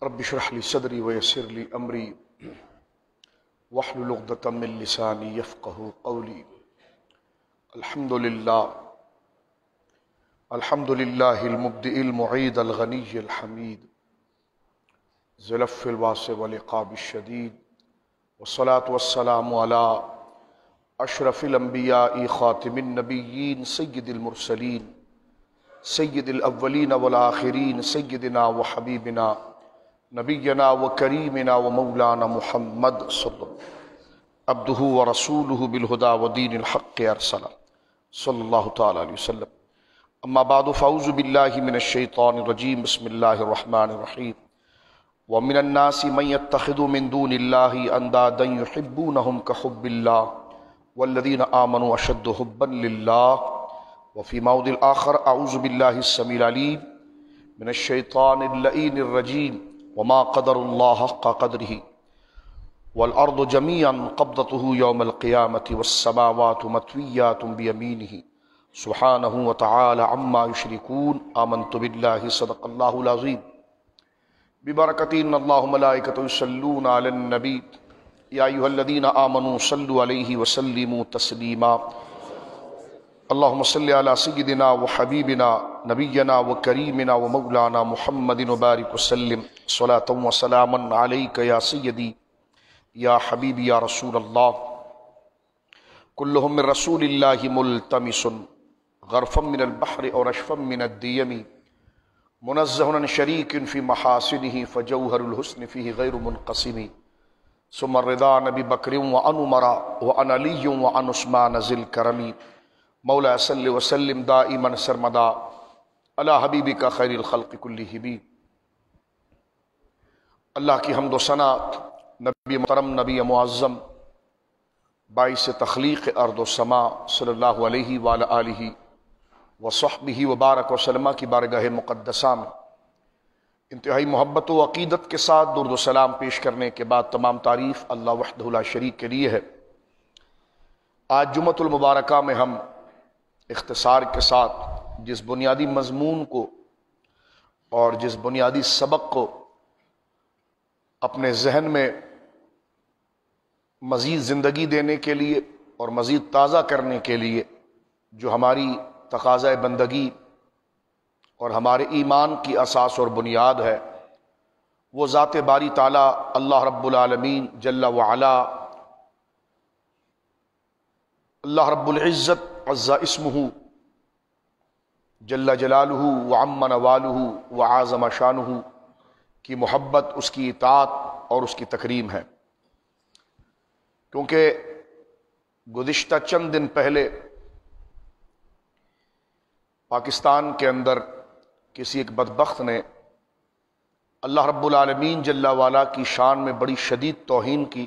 رب اشرح لي صدري ويسر لي امري واحلل عقدة من لساني يفقهوا قولي. الحمد لله المبدئ المعيد الغني الحميد ذي العفو الواسع والعقاب الشديد، والصلاة والسلام على اشرف الانبياء خاتم النبيين سيد المرسلين سيد الاولين والآخرين سيدنا وحبيبنا نبينا وكريمنا ومولانا محمد صلی عبدہ ورسولہ بالہدى ودین الحق ارسلہ صلی اللہ تعالی علیہ وسلم. اما بعد فاعوذ باللہ من الشیطان الرجیم. بسم اللہ الرحمن الرحیم. ومن الناس من يتخذ من دون اللہ اندادا يحبونهم كحب اللہ والذین آمنوا اشد حبا للہ. وفی موضع آخر اعوذ باللہ السمیع العلیم من الشیطان اللعین الرجیم. وما قدر اللہ حق قدرہ والارض جميعا قبضته يوم القيامة والسماوات مطويات بيمينه سبحانه وتعالى عما يشركون. آمنت بالله صدق الله العظيم. ببركة إن الله ملائكته يصلون على النبي يا أيها الذين آمنوا صلوا عليه وسلموا تسليما. اللهم صل على سيدنا وحبيبنا نبينا وكريمنا ومولانا محمد وبارك وسلم صلاة وسلاما عليك يا سيدي یا حبیبی یا رسول اللہ. کلہم من رسول اللہ ملتمس غرفا من البحر اور اشفا من الدیم منزہ عن شریک فی محاسنہ فجوہر الحسن فیہ غیر منقسم. ثم الرضا نبی بکر وعن عمر وعن علی وعن عثمان ذی الکرم. مولا صلی وسلم دائما سرمدا علی حبیبک خیر الخلق کلہم. اللہ کی حمد و ثنا نبی محترم نبی معظم باعث تخلیق ارض و سما صلی اللہ علیہ وآلہ آلہ وصحبہ وبارک وسلم کی بارگاہ مقدسہ میں انتہائی محبت و عقیدت کے ساتھ درود و سلام پیش کرنے کے بعد تمام تعریف اللہ وحدہ لا شریک کے لیے ہے. آج جمعۃ المبارکہ میں ہم اختصار کے ساتھ جس بنیادی مضمون کو اور جس بنیادی سبق کو اپنے ذہن میں مزید زندگی دینے کے لیے اور مزید تازہ کرنے کے لیے جو ہماری تقاضۂ بندگی اور ہمارے ایمان کی اساس اور بنیاد ہے، وہ ذات باری تعالیٰ اللہ رب العالمین جل وعلا، اللہ رب العزت عز اسمہ جل جلالہ وعم نوالہ وعظم شانہ کی محبت، اس کی اطاعت اور اس کی تکریم ہے. کیونکہ گزشتہ چند دن پہلے پاکستان کے اندر کسی ایک بدبخت نے اللہ رب العالمین جل وعلا کی شان میں بڑی شدید توہین کی،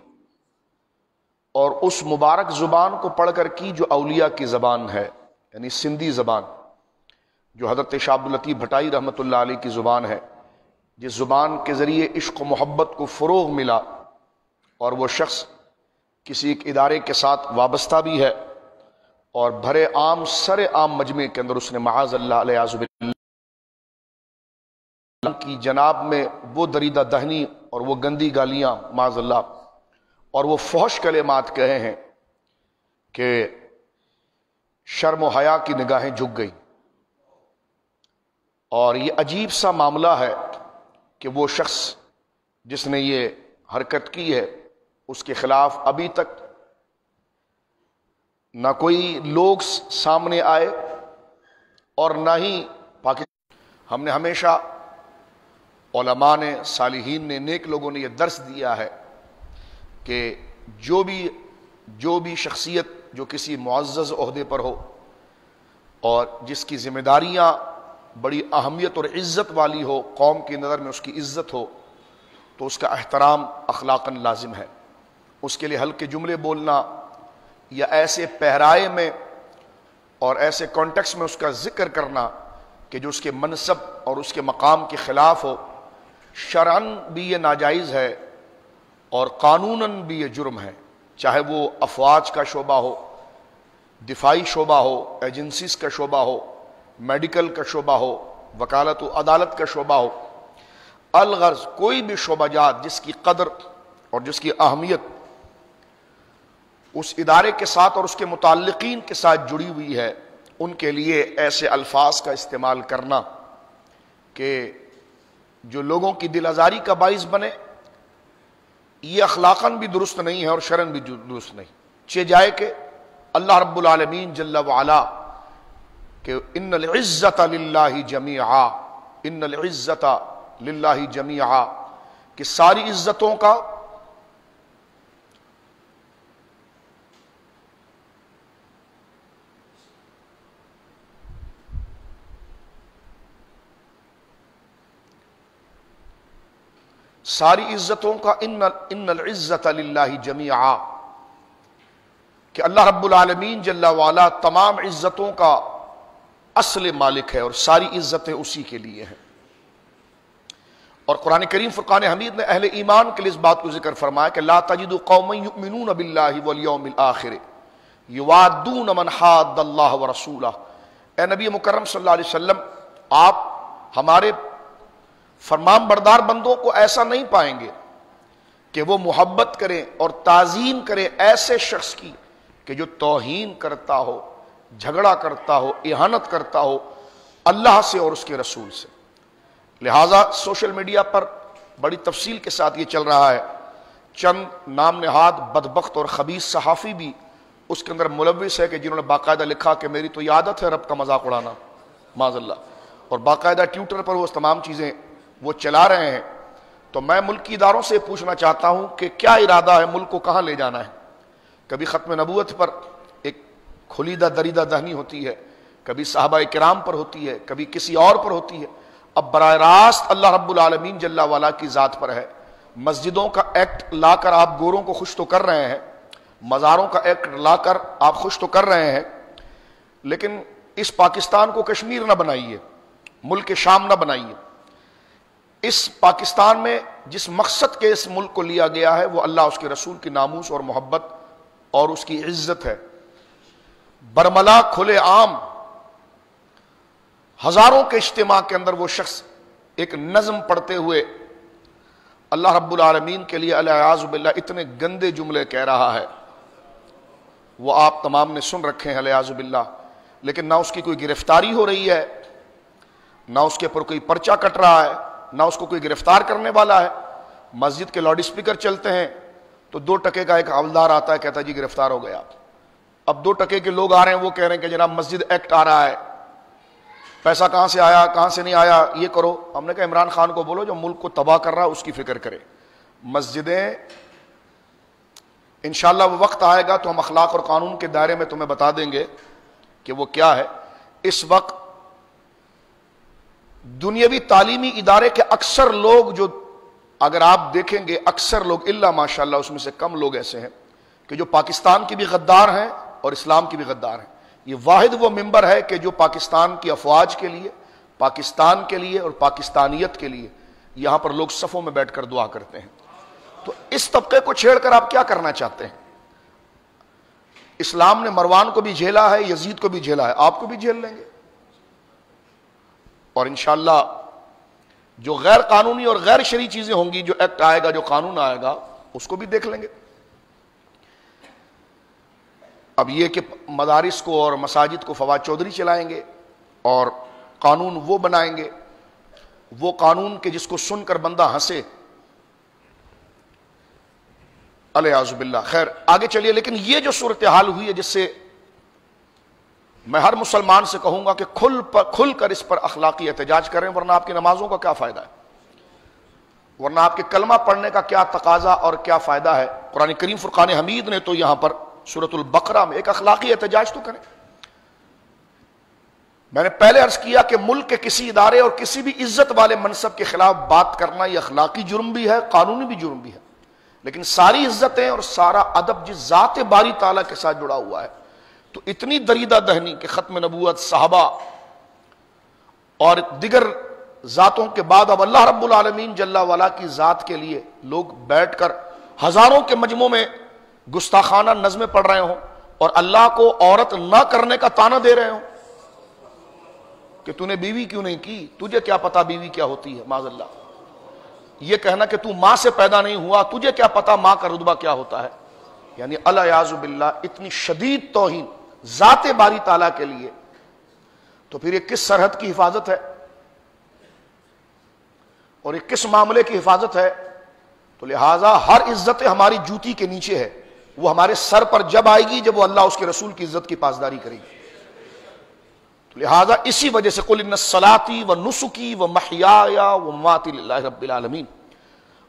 اور اس مبارک زبان کو پڑھ کر کی جو اولیاء کی زبان ہے، یعنی سندھی زبان، جو حضرت شاہ عبداللطیف بھٹائی رحمۃ اللہ علیہ کی زبان ہے، جس زبان کے ذریعے عشق و محبت کو فروغ ملا، اور وہ شخص کسی ایک ادارے کے ساتھ وابستہ بھی ہے، اور بھرے عام سر عام مجمع کے اندر اس نے معاذ اللہ علیہ کی جناب میں وہ دریدہ دہنی اور وہ گندی گالیاں معاذ اللہ اور وہ فحش کلمات کہے ہیں کہ شرم و حیا کی نگاہیں جھک گئی. اور یہ عجیب سا معاملہ ہے کہ وہ شخص جس نے یہ حرکت کی ہے، اس کے خلاف ابھی تک نہ کوئی لوگ سامنے آئے اور نہ ہی پاکستان. ہم نے ہمیشہ علماء نے، صالحین نے، نیک لوگوں نے یہ درس دیا ہے کہ جو بھی شخصیت جو کسی معزز عہدے پر ہو اور جس کی ذمہ داریاں بڑی اہمیت اور عزت والی ہو، قوم کی نظر میں اس کی عزت ہو، تو اس کا احترام اخلاقاً لازم ہے. اس کے لیے ہلکے جملے بولنا یا ایسے پہرائے میں اور ایسے کانٹیکس میں اس کا ذکر کرنا کہ جو اس کے منصب اور اس کے مقام کے خلاف ہو، شرعاً بھی یہ ناجائز ہے اور قانوناً بھی یہ جرم ہے. چاہے وہ افواج کا شعبہ ہو، دفاعی شعبہ ہو، ایجنسیز کا شعبہ ہو، میڈیکل کا شعبہ ہو، وکالت و عدالت کا شعبہ ہو. الغرض کوئی بھی شعبہ جات جس کی قدر اور جس کی اہمیت اس ادارے کے ساتھ اور اس کے متعلقین کے ساتھ جڑی ہوئی ہے، ان کے لیے ایسے الفاظ کا استعمال کرنا کہ جو لوگوں کی دل آزاری کا باعث بنے، یہ اخلاقاً بھی درست نہیں ہے اور شرعاً بھی درست نہیں۔ چہ جائے کہ اللہ رب العالمین جل وعلا کہ ان العزت للہ جمیعا، ان العزت للہ جمیعا، کہ ساری عزتوں کا ان العزت للہ جمیعا، کہ اللہ رب العالمین جل وعلا تمام عزتوں کا اصل مالک ہے اور ساری عزتیں اسی کے لیے ہیں۔ اور قرآن کریم فرقان حمید نے اہل ایمان کے لیے اس بات کو ذکر فرمایا کہ لا تجد قوما یؤمنون باللہ والیوم الآخر یوادون من حاد اللہ ورسولہ۔ اے نبی مکرم صلی اللہ علیہ وسلم، آپ ہمارے فرمان بردار بندوں کو ایسا نہیں پائیں گے کہ وہ محبت کریں اور تعظیم کریں ایسے شخص کی کہ جو توہین کرتا ہو، جھگڑا کرتا ہو، اہانت کرتا ہو اللہ سے اور اس کے رسول سے۔ لہٰذا سوشل میڈیا پر بڑی تفصیل کے ساتھ یہ چل رہا ہے، چند نام نہاد بدبخت اور خبیث صحافی بھی اس کے اندر ملوث ہے کہ جنہوں نے باقاعدہ لکھا کہ میری تو یہ عادت ہے رب کا مذاق اڑانا معاذ اللہ، اور باقاعدہ ٹویٹر پر وہ تمام چیزیں وہ چلا رہے ہیں۔ تو میں ملکی اداروں سے پوچھنا چاہتا ہوں کہ کیا ارادہ ہے، ملک کو کہاں لے جانا ہے؟ کبھی ختم نبوت پر ایک کھلیدہ دریدہ دہنی ہوتی ہے، کبھی صحابہ کرام پر ہوتی ہے، کبھی کسی اور پر ہوتی ہے، اب براہ راست اللہ رب العالمین جل وعلا کی ذات پر ہے۔ مسجدوں کا ایکٹ لا کر آپ گوروں کو خوش تو کر رہے ہیں، مزاروں کا ایکٹ لا کر آپ خوش تو کر رہے ہیں، لیکن اس پاکستان کو کشمیر نہ بنائیے، ملک شام نہ بنائیے۔ اس پاکستان میں جس مقصد کے اس ملک کو لیا گیا ہے وہ اللہ اس کے رسول کی ناموس اور محبت اور اس کی عزت ہے۔ برملا کھلے عام ہزاروں کے اجتماع کے اندر وہ شخص ایک نظم پڑھتے ہوئے اللہ رب العالمین کے لیے الیاذ باللہ اتنے گندے جملے کہہ رہا ہے، وہ آپ تمام نے سن رکھے ہیں الیاذ باللہ، لیکن نہ اس کی کوئی گرفتاری ہو رہی ہے، نہ اس کے پر کوئی پرچہ کٹ رہا ہے، نہ اس کو کوئی گرفتار کرنے والا ہے۔ مسجد کے لاؤڈ اسپیکر چلتے ہیں تو 2 ٹکے کا ایک حوالدار آتا ہے، کہتا ہے جی گرفتار ہو گیا۔ اب 2 ٹکے کے لوگ آ رہے ہیں، وہ کہہ رہے ہیں کہ جناب مسجد ایکٹ آ رہا ہے، پیسہ کہاں سے آیا کہاں سے نہیں آیا یہ کرو۔ ہم نے کہا عمران خان کو بولو جو ملک کو تباہ کر رہا ہے اس کی فکر کرے۔ مسجدیں انشاءاللہ وہ وقت آئے گا تو ہم اخلاق اور قانون کے دائرے میں تمہیں بتا دیں گے کہ وہ کیا ہے۔ اس وقت دنیاوی تعلیمی ادارے کے اکثر لوگ، جو اگر آپ دیکھیں گے اکثر لوگ الا ماشاءاللہ اس میں سے کم لوگ ایسے ہیں کہ جو پاکستان کی بھی غدار ہیں اور اسلام کی بھی غدار ہیں۔ یہ واحد وہ ممبر ہے کہ جو پاکستان کی افواج کے لیے، پاکستان کے لیے اور پاکستانیت کے لیے یہاں پر لوگ صفوں میں بیٹھ کر دعا کرتے ہیں۔ تو اس طبقے کو چھیڑ کر آپ کیا کرنا چاہتے ہیں؟ اسلام نے مروان کو بھی جھیلا ہے، یزید کو بھی جھیلا ہے، آپ کو بھی جھیل لیں گے۔ اور انشاءاللہ جو غیر قانونی اور غیر شرعی چیزیں ہوں گی، جو ایکٹ آئے گا، جو قانون آئے گا، اس کو بھی دیکھ لیں گے۔ اب یہ کہ مدارس کو اور مساجد کو فواد چودھری چلائیں گے اور قانون وہ بنائیں گے، وہ قانون کے جس کو سن کر بندہ ہنسے، الیاذ باللہ۔ خیر آگے چلیے، لیکن یہ جو صورتحال ہوئی ہے جس سے میں ہر مسلمان سے کہوں گا کہ کھل کر اس پر اخلاقی احتجاج کریں، ورنہ آپ کی نمازوں کا کیا فائدہ ہے، ورنہ آپ کے کلمہ پڑھنے کا کیا تقاضا اور کیا فائدہ ہے۔ قرآن کریم فرقان حمید نے تو یہاں پر سورۃ البقرہ میں ایک اخلاقی احتجاج تو کریں۔ میں نے پہلے عرض کیا کہ ملک کے کسی ادارے اور کسی بھی عزت والے منصب کے خلاف بات کرنا یہ اخلاقی جرم بھی ہے، قانونی بھی جرم بھی ہے، لیکن ساری عزتیں اور سارا ادب جس ذات باری تعالیٰ کے ساتھ جڑا ہوا ہے، تو اتنی دریدہ دہنی کہ ختم نبوت، صحابہ اور دیگر ذاتوں کے بعد اب اللہ رب العالمین جل وعلا کی ذات کے لیے لوگ بیٹھ کر ہزاروں کے مجموع میں گستاخانہ نظمیں پڑھ رہے ہوں اور اللہ کو عورت نہ کرنے کا طعنہ دے رہے ہوں کہ تو نے بیوی کیوں نہیں کی، تجھے کیا پتا بیوی کیا ہوتی ہے، معاذ اللہ۔ یہ کہنا کہ تو ماں سے پیدا نہیں ہوا، تجھے کیا پتا ماں کا رتبہ کیا ہوتا ہے، یعنی الیاذ باللہ اتنی شدید توہین ذات باری تعالیٰ کے لیے، تو پھر یہ کس سرحد کی حفاظت ہے اور یہ کس معاملے کی حفاظت ہے؟ تو لہٰذا ہر عزت ہماری جوتی کے نیچے ہے، وہ ہمارے سر پر جب آئے گی جب وہ اللہ اس کے رسول کی عزت کی پاسداری کرے گی۔ تو لہٰذا اسی وجہ سے قل ان صلاتی و نسکی و محیایا و مماتی للہ رب العالمین،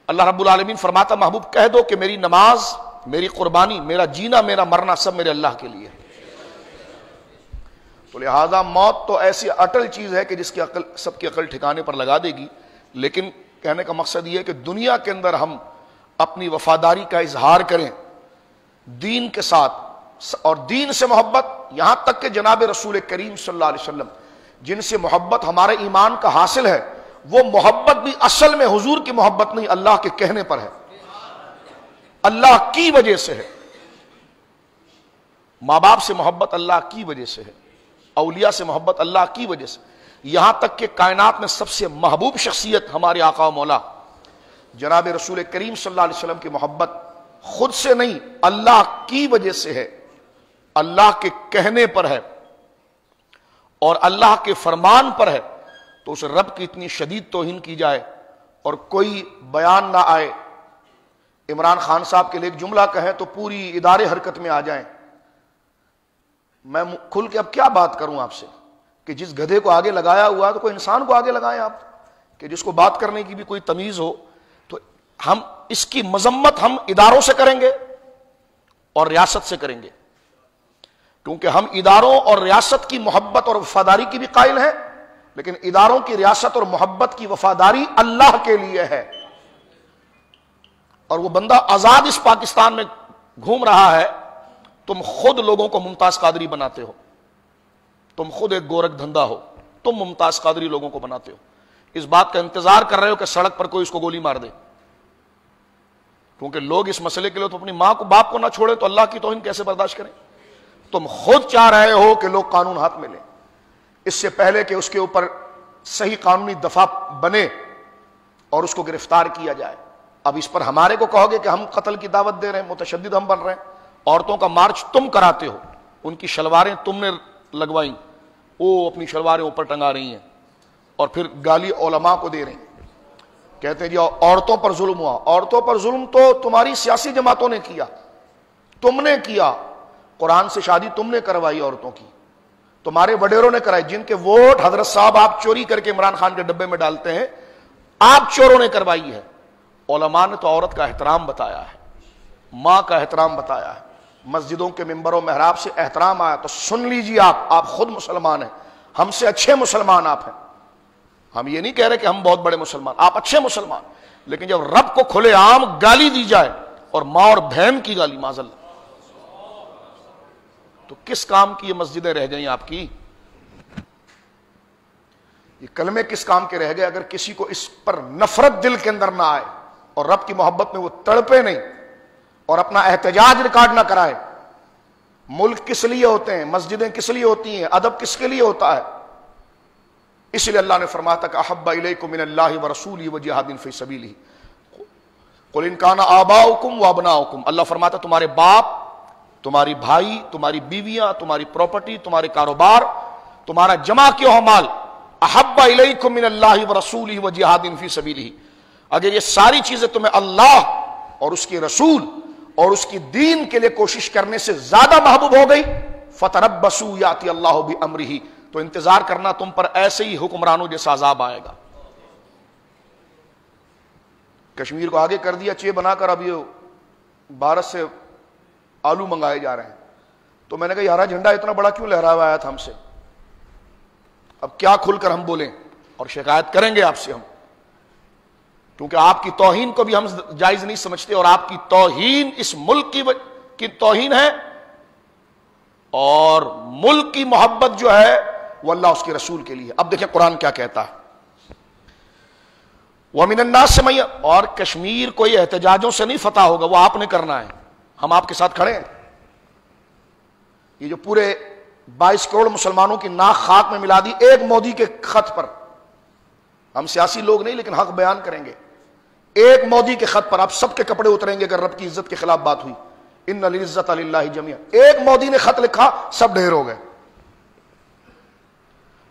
اللہ رب العالمین فرماتا محبوب کہہ دو کہ میری نماز، میری قربانی، میرا جینا، میرا مرنا سب میرے اللہ کے لیے ہے۔ تو لہٰذا موت تو ایسی اٹل چیز ہے کہ جس کی عقل سب کی عقل ٹھکانے پر لگا دے گی، لیکن کہنے کا مقصد یہ ہے کہ دنیا کے اندر ہم اپنی وفاداری کا اظہار کریں دین کے ساتھ، اور دین سے محبت، یہاں تک کہ جناب رسول کریم صلی اللہ علیہ وسلم جن سے محبت ہمارے ایمان کا حاصل ہے، وہ محبت بھی اصل میں حضور کی محبت نہیں، اللہ کے کہنے پر ہے، اللہ کی وجہ سے ہے۔ ماں باپ سے محبت اللہ کی وجہ سے ہے، اولیاء سے محبت اللہ کی وجہ سے، یہاں تک کہ کائنات میں سب سے محبوب شخصیت ہمارے آقا و مولا جناب رسول کریم صلی اللہ علیہ وسلم کی محبت خود سے نہیں، اللہ کی وجہ سے ہے، اللہ کے کہنے پر ہے اور اللہ کے فرمان پر ہے۔ تو اس رب کی اتنی شدید توہین کی جائے اور کوئی بیان نہ آئے، عمران خان صاحب کے لیے ایک جملہ کہیں تو پوری ادارے حرکت میں آ جائیں۔ میں کھل کے اب کیا بات کروں آپ سے کہ جس گدھے کو آگے لگایا ہوا تو کوئی انسان کو آگے لگائیں آپ، کہ جس کو بات کرنے کی بھی کوئی تمیز ہو۔ تو ہم اس کی مذمت ہم اداروں سے کریں گے اور ریاست سے کریں گے، کیونکہ ہم اداروں اور ریاست کی محبت اور وفاداری کی بھی قائل ہیں، لیکن اداروں کی ریاست اور محبت کی وفاداری اللہ کے لیے ہے۔ اور وہ بندہ آزاد اس پاکستان میں گھوم رہا ہے، تم خود لوگوں کو ممتاز قادری بناتے ہو، تم خود ایک گورکھ دھندا ہو، تم ممتاز قادری لوگوں کو بناتے ہو، اس بات کا انتظار کر رہے ہو کہ سڑک پر کوئی اس کو گولی مار دے، کیونکہ لوگ اس مسئلے کے لیے تو اپنی ماں کو باپ کو نہ چھوڑے تو اللہ کی توہین کیسے برداشت کریں؟ تم خود چاہ رہے ہو کہ لوگ قانون ہاتھ میں لیں، اس سے پہلے کہ اس کے اوپر صحیح قانونی دفاع بنے اور اس کو گرفتار کیا جائے۔ اب اس پر ہمارے کو کہو گے کہ ہم قتل کی دعوت دے رہے ہیں، متشدد ہم بن رہے ہیں، عورتوں کا مارچ تم کراتے ہو، ان کی شلواریں تم نے لگوائیں، وہ اپنی شلواریں اوپر ٹنگا رہی ہیں اور پھر گالی علماء کو دے رہے ہیں، کہتے ہیں جی عورتوں پر ظلم ہوا۔ عورتوں پر ظلم تو تمہاری سیاسی جماعتوں نے کیا، تم نے کیا، قرآن سے شادی تم نے کروائی عورتوں کی، تمہارے وڈیروں نے کرائی، جن کے ووٹ حضرت صاحب آپ چوری کر کے عمران خان کے ڈبے میں ڈالتے ہیں، آپ چوروں نے کروائی ہے۔ علماء نے تو عورت کا احترام بتایا ہے، ماں کا احترام بتایا ہے، مسجدوں کے منبر و محراب سے احترام آیا۔ تو سن لیجیے، آپ خود مسلمان ہیں، ہم سے اچھے مسلمان آپ ہیں، ہم یہ نہیں کہہ رہے کہ ہم بہت بڑے مسلمان، آپ اچھے مسلمان، لیکن جب رب کو کھلے عام گالی دی جائے اور ماں اور بہن کی گالی معاذ اللہ، تو کس کام کی یہ مسجدیں رہ جائیں آپ کی؟ یہ کلمے کس کام کے رہ گئے اگر کسی کو اس پر نفرت دل کے اندر نہ آئے اور رب کی محبت میں وہ تڑپے نہیں اور اپنا احتجاج ریکارڈ نہ کرائے؟ ملک کس لیے ہوتے ہیں، مسجدیں کس لیے ہوتی ہیں، ادب کس کے لیے ہوتا ہے؟ اس لیے اللہ نے فرمایا تھا کہ احب الیکم من اللہ ورسولہ وجہاد فی سبیلہ قل ان کان آباؤکم وابناؤکم، اللہ فرماتا تمہارے باپ، تمہاری بھائی، تمہاری بیویاں، تمہاری پراپرٹی، تمہارے کاروبار، تمہارا جمع کیا مال، احب الیکم من اللہ ورسولہ وجہاد فی سبیلہ، اگر یہ ساری چیزیں تمہیں اللہ اور اس کے رسول اور اس کی دین کے لیے کوشش کرنے سے زیادہ محبوب ہو گئی، فتربصوا یاتی اللہ بامرہ، تو انتظار کرنا تم پر ایسے ہی حکمرانوں جیسا عذاب آئے گا۔ کشمیر کو آگے کر دیا چے بنا کر، اب یہ بھارت سے آلو منگائے جا رہے ہیں، تو میں نے کہا یہ ہرا جھنڈا اتنا بڑا کیوں لہرایا ہوا آیا تھا ہم سے؟ اب کیا کھل کر ہم بولیں، اور شکایت کریں گے آپ سے ہم، کیونکہ آپ کی توہین کو بھی ہم جائز نہیں سمجھتے، اور آپ کی توہین اس ملک کی توہین ہے، اور ملک کی محبت جو ہے وہ اللہ اس کے رسول کے لیے۔ اب دیکھیں قرآن کیا کہتا ہے، وَمِنَ النَّاسِ مَن، اور کشمیر کوئی احتجاجوں سے نہیں فتح ہوگا، وہ آپ نے کرنا ہے، ہم آپ کے ساتھ کھڑے ہیں۔ یہ جو پورے 22 کروڑ مسلمانوں کی ناک خاک میں ملا دی ایک مودی کے خط پر، ہم سیاسی لوگ نہیں لیکن حق بیان کریں گے، ایک مودی کے خط پر آپ سب کے کپڑے اتریں گے اگر رب کی عزت کے خلاف بات ہوئی. ان العزت للہ جميعا. ایک مودی نے خط لکھا, سب ڈھیر ہو گئے.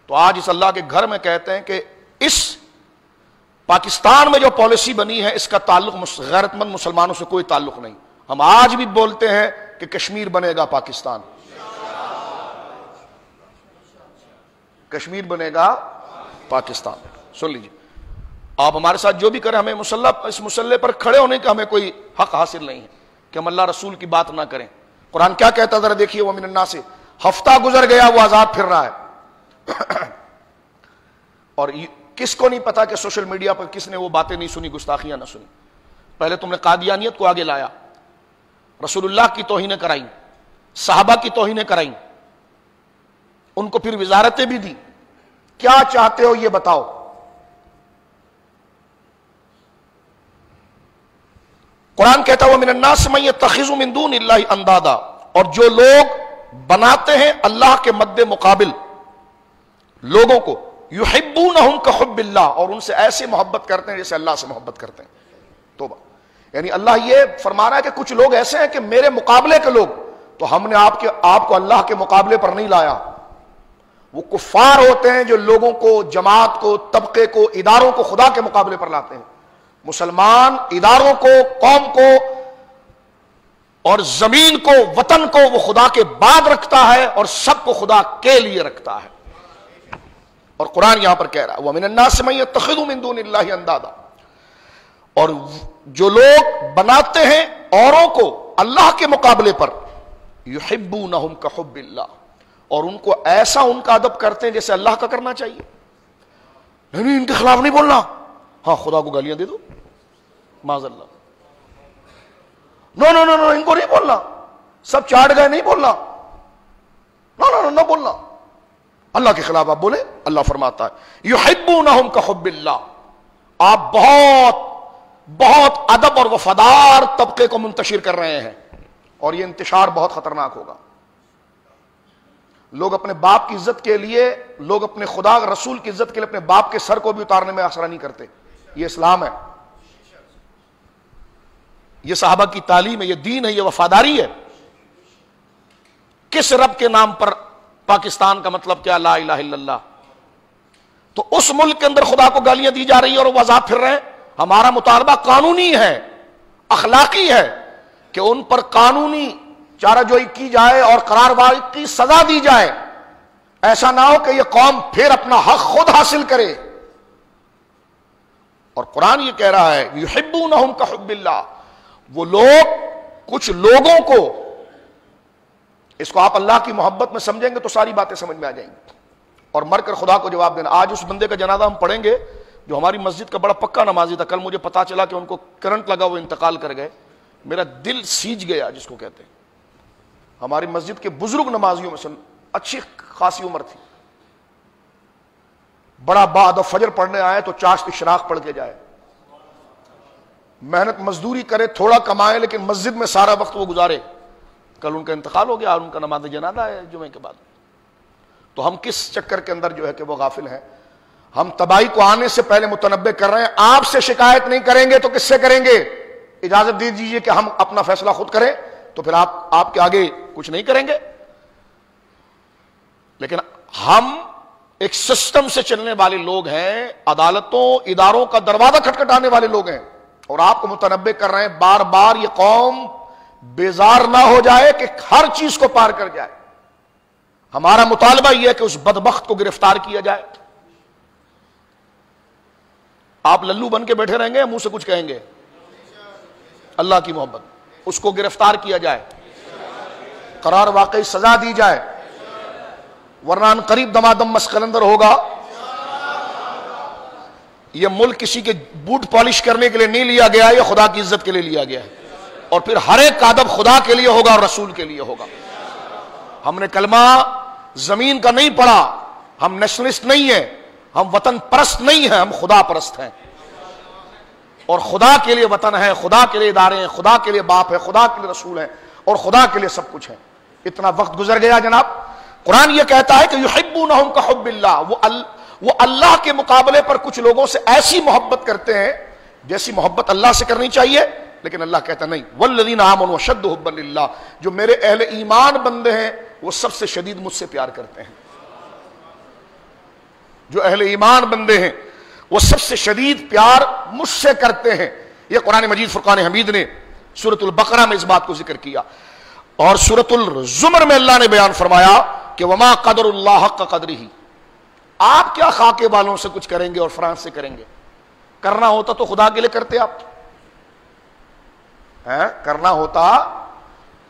تو آج اس اللہ کے گھر میں کہتے ہیں کہ اس پاکستان میں جو پالیسی بنی ہے اس کا تعلق غیرت مند مسلمانوں سے کوئی تعلق نہیں. ہم آج بھی بولتے ہیں کہ کشمیر بنے گا پاکستان, کشمیر بنے گا پاکستان. سن لیجیے, آپ ہمارے ساتھ جو بھی کریں, ہمیں اس مسلح پر کھڑے ہونے کا ہمیں کوئی حق حاصل نہیں ہے کہ ہم اللہ رسول کی بات نہ کریں. قرآن کیا کہتا ہے ذرا دیکھیے, وَمِنَ النَّاسِ, ہفتہ گزر گیا وہ آزاد پھر رہا ہے. اور کس کو نہیں پتا کہ سوشل میڈیا پر کس نے وہ باتیں نہیں سنی, گستاخیاں نہ سنی. پہلے تم نے قادیانیت کو آگے لایا, رسول اللہ کی توہینیں کرائیں, صحابہ کی توہینیں کرائیں, ان کو پھر وزارتیں بھی دی. کیا چاہتے ہو یہ بتاؤ. قرآن کہتا ہے وَمِنَ النَّاسِ مَن يَتَّخِذُ مِن دُونِ اللَّهِ أَندَادًا, اور جو لوگ بناتے ہیں اللہ کے مد مقابل لوگوں کو, يُحِبُّونَهُمْ كَحُبِّ اللَّهِ, اور ان سے ایسے محبت کرتے ہیں جیسے اللہ سے محبت کرتے ہیں. توبہ. یعنی اللہ یہ فرما رہا ہے کہ کچھ لوگ ایسے ہیں کہ میرے مقابلے کے لوگ, تو ہم نے آپ کو اللہ کے مقابلے پر نہیں لایا. وہ کفار ہوتے ہیں جو لوگوں کو, جماعت کو, طبقے کو, اداروں کو خدا کے مقابلے پر لاتے ہیں. مسلمان اداروں کو, قوم کو اور زمین کو, وطن کو وہ خدا کے بعد رکھتا ہے اور سب کو خدا کے لیے رکھتا ہے. اور قرآن یہاں پر کہہ رہا ہے وَمِنَ النَّاسِ مَن يَتَّخِذُ مِن دُونِ اللَّهِ أَندَادًا, اور جو لوگ بناتے ہیں اوروں کو اللہ کے مقابلے پر, يُحِبُّونَهُمْ كَحُبِّ اللَّهِ, اور ان کو ایسا ان کا ادب کرتے ہیں جیسے اللہ کا کرنا چاہیے. نہیں ان کے خلاف نہیں بولنا, ہاں خدا کو گالیاں دے دو معاذ اللہ, نو ان کو نہیں بولنا, سب چاٹ گئے نہیں بولنا, نو بولنا, اللہ کے خلاف آپ بولے. اللہ فرماتا ہے یحبونہم کحب اللہ, آپ بہت ادب اور وفادار طبقے کو منتشر کر رہے ہیں, اور یہ انتشار بہت خطرناک ہوگا. لوگ اپنے باپ کی عزت کے لیے, لوگ اپنے خدا رسول کی عزت کے لیے اپنے باپ کے سر کو بھی اتارنے میں آسرا نہیں کرتے. یہ اسلام ہے, یہ صحابہ کی تعلیم ہے, یہ دین ہے, یہ وفاداری ہے. کس رب کے نام پر پاکستان کا مطلب کیا, لا الہ الا اللہ. تو اس ملک کے اندر خدا کو گالیاں دی جا رہی ہیں اور وہ عذاب پھر رہے ہیں. ہمارا مطالبہ قانونی ہے, اخلاقی ہے, کہ ان پر قانونی چارہ جوئی کی جائے اور قراروائی کی سزا دی جائے. ایسا نہ ہو کہ یہ قوم پھر اپنا حق خود حاصل کرے. اور قرآن یہ کہہ رہا ہے یحبونہم کحب اللہ, وہ لوگ, کچھ لوگوں کو, اس کو آپ اللہ کی محبت میں سمجھیں گے تو ساری باتیں سمجھ میں آ جائیں گی, اور مر کر خدا کو جواب دینا. آج اس بندے کا جنازہ ہم پڑھیں گے جو ہماری مسجد کا بڑا پکا نمازی تھا. کل مجھے پتا چلا کہ ان کو کرنٹ لگا, وہ انتقال کر گئے. میرا دل سیج گیا جس کو کہتے ہیں. ہماری مسجد کے بزرگ نمازیوں میں سے, اچھی خاصی عمر تھی, بڑا بعد فجر پڑھنے آئے تو چاشت اشراق پڑھ کے جائے, محنت مزدوری کرے, تھوڑا کمائے, لیکن مسجد میں سارا وقت وہ گزارے. کل ان کا انتقال ہو گیا اور ان کا نماز جنازہ ہے جمعے کے بعد. تو ہم کس چکر کے اندر جو ہے کہ وہ غافل ہیں. ہم تباہی کو آنے سے پہلے متنبع کر رہے ہیں. آپ سے شکایت نہیں کریں گے تو کس سے کریں گے؟ اجازت دے دیجیے کہ ہم اپنا فیصلہ خود کریں, تو پھر آپ کے آگے کچھ نہیں کریں گے. لیکن ہم ایک سسٹم سے چلنے والے لوگ ہیں, عدالتوں اداروں کا دروازہ کھٹکھٹانے والے لوگ ہیں, اور آپ کو متنبع کر رہے ہیں بار بار یہ قوم بیزار نہ ہو جائے کہ ہر چیز کو پار کر جائے. ہمارا مطالبہ یہ ہے کہ اس بدبخت کو گرفتار کیا جائے. آپ للو بن کے بیٹھے رہیں گے, منہ سے کچھ کہیں گے؟ اللہ کی محبت, اس کو گرفتار کیا جائے, قرار واقعی سزا دی جائے, ورنہ ان قریب دمادم مسقلندر ہوگا. یہ ملک کسی کے بوٹ پالش کرنے کے لیے نہیں لیا گیا, یہ خدا کی عزت کے لیے لیا گیا ہے, اور پھر ہر ایک کا ادب خدا کے لیے ہوگا اور رسول کے لیے ہوگا. ہم نے کلمہ زمین کا نہیں پڑھا, ہم نیشنلسٹ نہیں ہیں, ہم وطن پرست نہیں ہیں, ہم خدا پرست ہیں. اور خدا کے لیے وطن ہے, خدا کے لیے ادارے ہیں, خدا کے لیے باپ ہے, خدا کے لیے رسول ہیں, اور خدا کے لیے سب کچھ ہے. اتنا وقت گزر گیا جناب. قرآن یہ کہتا ہے کہ یحبونہم کحب اللہ, وہ اللہ کے مقابلے پر کچھ لوگوں سے ایسی محبت کرتے ہیں جیسی محبت اللہ سے کرنی چاہیے، لیکن اللہ کہتا نہیں والذین آمنوا اشد حبا للہ، جو میرے اہل ایمان بندے ہیں وہ سب سے شدید مجھ سے پیار کرتے ہیں. جو اہل ایمان بندے ہیں وہ سب سے شدید پیار مجھ سے کرتے ہیں. یہ قرآن مجید فرقان حمید نے سورۃ البقرہ میں اس بات کو ذکر کیا، اور سورۃ الزمر میں اللہ نے بیان فرمایا کہ وما قدر اللہ حق قدرہ. آپ کیا خاکے والوں سے کچھ کریں گے اور فرانس سے کریں گے؟ کرنا ہوتا تو خدا کے لیے کرتے. آپ کرنا ہوتا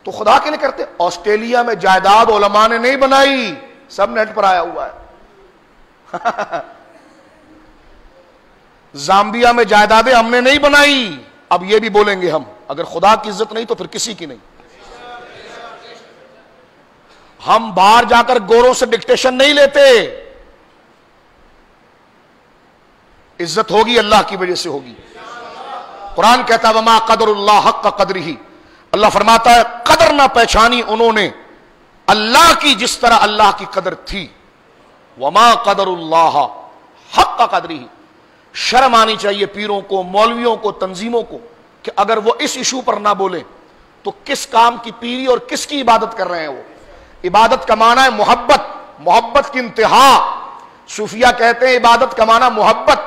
تو خدا کے لیے کرتے. آسٹریلیا میں جائیداد علماء نے نہیں بنائی، سب نیٹ پر آیا ہوا ہے. زامبیا میں جائیدادیں ہم نے نہیں بنائی. اب یہ بھی بولیں گے ہم، اگر خدا کی عزت نہیں تو پھر کسی کی نہیں. ہم باہر جا کر گوروں سے ڈکٹیشن نہیں لیتے. عزت ہوگی اللہ کی وجہ سے ہوگی. قرآن کہتا ہے وما قدر اللہ حق قدرہ. اللہ فرماتا ہے قدر نہ پہچانی انہوں نے اللہ کی جس طرح اللہ کی قدر تھی. وما قدر اللہ حق قدرہ. شرم آنی چاہیے پیروں کو، مولویوں کو، تنظیموں کو کہ اگر وہ اس ایشو پر نہ بولیں تو کس کام کی پیری اور کس کی عبادت کر رہے ہیں. وہ عبادت کا معنی ہے محبت، محبت کی انتہا. صوفیہ کہتے ہیں عبادت کا معنی محبت،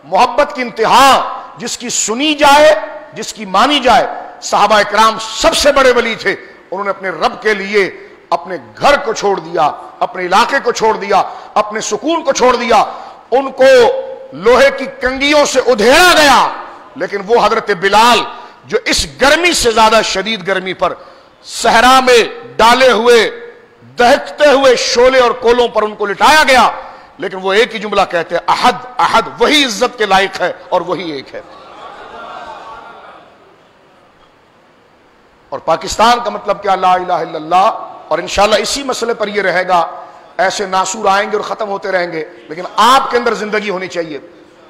محبت کی انتہا جس کی سنی جائے، جس کی مانی جائے. صحابہ اکرام سب سے بڑے ولی تھے، انہوں نے اپنے رب کے لیے اپنے گھر کو چھوڑ دیا، اپنے علاقے کو چھوڑ دیا، اپنے سکون کو چھوڑ دیا. ان کو لوہے کی کنگیوں سے ادھیڑا گیا، لیکن وہ حضرت بلال جو اس گرمی سے زیادہ شدید گرمی پر صحرا میں ڈالے ہوئے دہکتے ہوئے شعلے اور کولوں پر ان کو لٹایا گیا، لیکن وہ ایک ہی جملہ کہتے ہیں احد احد، وہی عزت کے لائق ہے اور وہی ایک ہے. اور پاکستان کا مطلب کیا؟ لا الہ الا اللہ. اور انشاءاللہ اسی مسئلے پر یہ رہے گا. ایسے ناسور آئیں گے اور ختم ہوتے رہیں گے، لیکن آپ کے اندر زندگی ہونی چاہیے.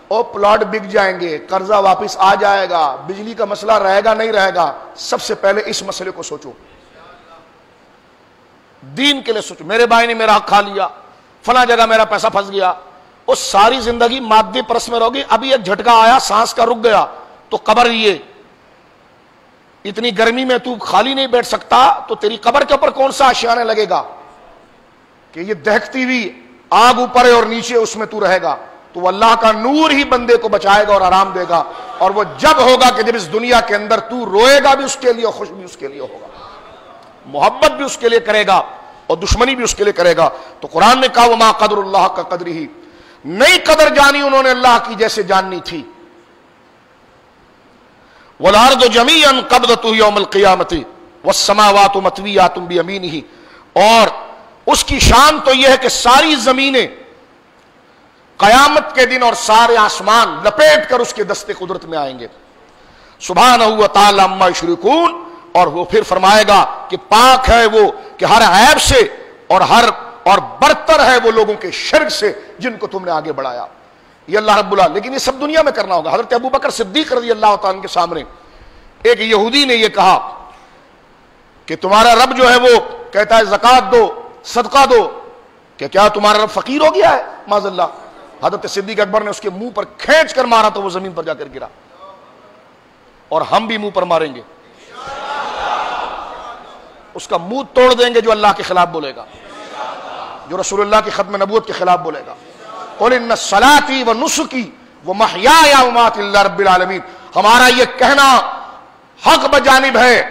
اور پلاٹ بک جائیں گے، قرضہ واپس آ جائے گا، بجلی کا مسئلہ رہے گا نہیں رہے گا. سب سے پہلے اس مسئلے کو سوچو، دین کے لیے سوچو. میرے بھائی نے میرا حق کھا لیا، فلاں جگہ میرا پیسہ پھنس گیا. وہ ساری زندگی مادی پرس میں رہو گی. ابھی ایک جھٹکا آیا، سانس کا رک گیا تو قبر. یہ اتنی گرمی میں تو خالی نہیں بیٹھ سکتا تو تیری قبر کے اوپر کون سا آشیانے لگے گا کہ یہ دہکتی ہوئی آگ اوپر ہے اور نیچے اس میں تو رہے گا. تو اللہ کا نور ہی بندے کو بچائے گا اور آرام دے گا. اور وہ جب ہوگا کہ جب اس دنیا کے اندر تو روئے گا بھی اس کے لیے، خوش بھی اس کے لیے ہوگا، محبت بھی اس کے لیے کرے گا اور دشمنی بھی اس کے لیے کرے گا. تو قرآن نے کہا وما قدر اللہ کا قدر ہی. نئی قدر جانی انہوں نے اللہ کی جیسے جاننی تھی. والارض جميعا قبضته يوم القيامة والسماوات مطويات بيمينه. اور اس کی شان تو یہ ہے کہ ساری زمینیں قیامت کے دن اور سارے آسمان لپیٹ کر اس کے دستے قدرت میں آئیں گے. سبحانہ و تعالی عما یشرکون. اور وہ پھر فرمائے گا کہ پاک ہے وہ کہ ہر عیب سے اور برتر ہے وہ لوگوں کے شرک سے جن کو تم نے آگے بڑھایا. یہ اللہ رب العالمین. لیکن یہ سب دنیا میں کرنا ہوگا. حضرت ابوبکر صدیق رضی اللہ تعالیٰ کے سامنے ایک یہودی نے یہ کہا کہ تمہارا رب جو ہے وہ کہتا ہے زکات دو، صدقہ دو، کہ کیا تمہارا رب فقیر ہو گیا ہے؟ معاذ اللہ. حضرت صدیق اکبر نے اس کے منہ پر کھینچ کر مارا تو وہ زمین پر جا کر گرا. اور ہم بھی منہ پر ماریں گے، اس کا منہ توڑ دیں گے جو اللہ کے خلاف بولے گا، جو رسول اللہ کی ختم نبوت کے خلاف بولے گا. قل ان صلاتي ونسكي ومحياي ومماتي لله رب العالمین. ہمارا یہ کہنا حق بجانب ہے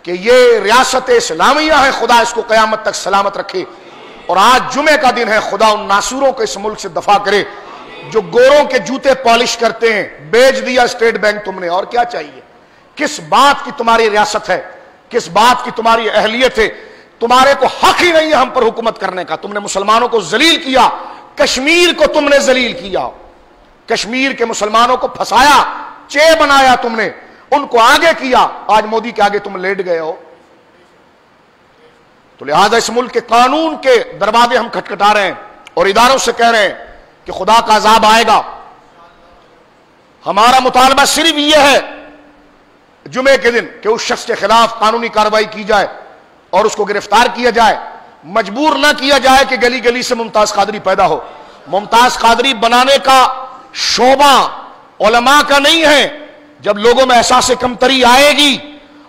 کہ یہ ریاست اسلامیہ ہے، خدا اس کو قیامت تک سلامت رکھے. اور آج جمعے کا دن ہے، خدا ان ناصوروں کو اس ملک سے دفع کرے جو گوروں کے جوتے پالش کرتے ہیں. بیچ دیا اسٹیٹ بینک تم نے، اور کیا چاہیے؟ کس بات کی تمہاری ریاست ہے؟ کس بات کی تمہاری اہلیت ہے؟ تمہارے کو حق ہی نہیں ہے ہم پر حکومت کرنے کا. تم نے مسلمانوں کو ذلیل کیا، کشمیر کو تم نے ذلیل کیا، کشمیر کے مسلمانوں کو پھنسایا، چے بنایا تم نے، ان کو آگے کیا. آج مودی کے آگے تم لیٹ گئے ہو. تو لہذا اس ملک کے قانون کے دروازے ہم کھٹکھٹا رہے ہیں اور اداروں سے کہہ رہے ہیں کہ خدا کا عذاب آئے گا. ہمارا مطالبہ صرف یہ ہے جمعے کے دن کہ اس شخص کے خلاف قانونی کارروائی کی جائے اور اس کو گرفتار کیا جائے. مجبور نہ کیا جائے کہ گلی گلی سے ممتاز قادری پیدا ہو. ممتاز قادری بنانے کا شعبہ علماء کا نہیں ہے، جب لوگوں میں احساس کمتری آئے گی